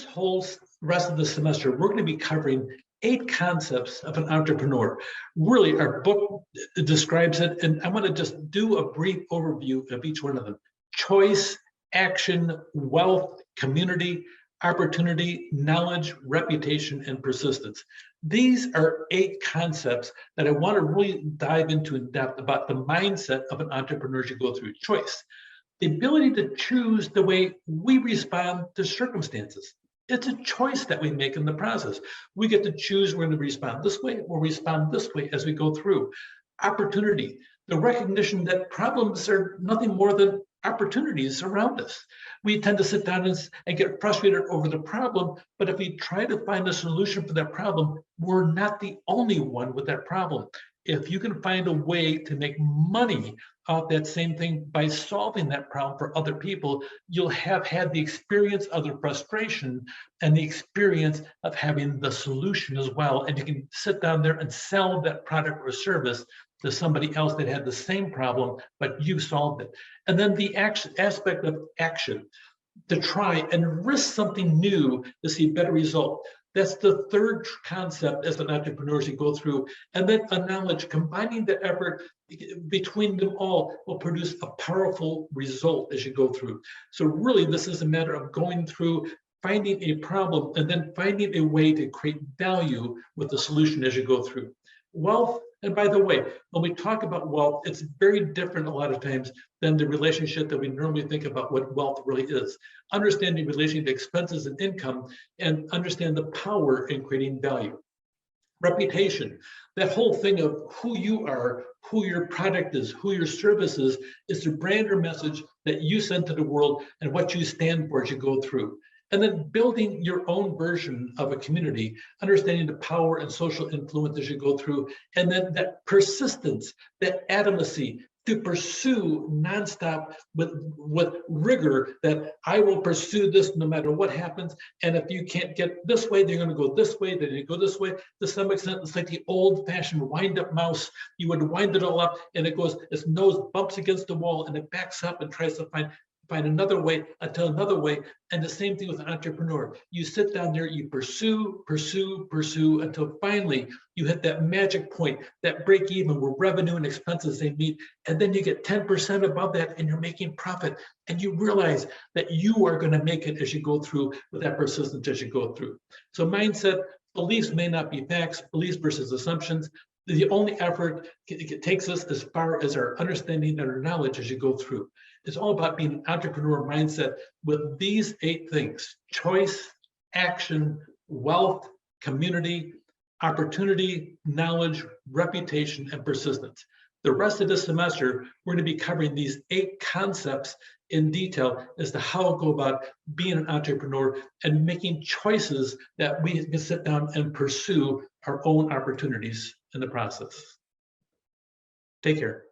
this whole rest of the semester, we're going to be covering 8 concepts of an entrepreneur. Really, our book describes it, and I'm going to just do a brief overview of each one of them. Choice, action, wealth, community, opportunity, knowledge, reputation, and persistence. These are 8 concepts that I want to really dive into in depth about the mindset of an entrepreneur as you go through. Choice, the ability to choose the way we respond to circumstances. It's a choice that we make in the process. We get to choose we're going to respond this way or respond this way as we go through. Opportunity, the recognition that problems are nothing more than opportunities around us. We tend to sit down and get frustrated over the problem, but if we try to find a solution for that problem, we're not the only one with that problem. If you can find a way to make money off that same thing by solving that problem for other people, you'll have had the experience of the frustration and the experience of having the solution as well. And you can sit down there and sell that product or service to somebody else that had the same problem, but you solved it. And then the aspect of action, to try and risk something new to see a better result. That's the third concept as an entrepreneur as you go through. And then a knowledge, combining the effort between them all will produce a powerful result as you go through. So really, this is a matter of going through, finding a problem, and then finding a way to create value with the solution as you go through. Wealth, and by the way, when we talk about wealth, it's very different a lot of times than the relationship that we normally think about what wealth really is. Understanding relation to expenses and income, and understand the power in creating value. Reputation, that whole thing of who you are, who your product is, who your service is the brand or message that you send to the world and what you stand for as you go through. And then building your own version of a community, understanding the power and social influence as you go through, and then that persistence, that adamacy to pursue nonstop with rigor, that I will pursue this no matter what happens. And if you can't get this way, they're going to go this way, then you go this way. To some extent, it's like the old-fashioned wind-up mouse. You would wind it all up, and it goes, its nose bumps against the wall, and it backs up and tries to find another way until another way. And the same thing with an entrepreneur. You sit down there, you pursue until finally you hit that magic point, that break even where revenue and expenses they meet. And then you get 10% above that and you're making profit. And you realize that you are going to make it as you go through with that persistence as you go through. So mindset, beliefs may not be facts, beliefs versus assumptions. The only effort it takes us as far as our understanding and our knowledge as you go through. It's all about being an entrepreneur mindset with these 8 things: choice, action, wealth, community, opportunity, knowledge, reputation, and persistence. The rest of this semester, we're going to be covering these 8 concepts in detail as to how to go about being an entrepreneur and making choices that we can sit down and pursue our own opportunities in the process. Take care.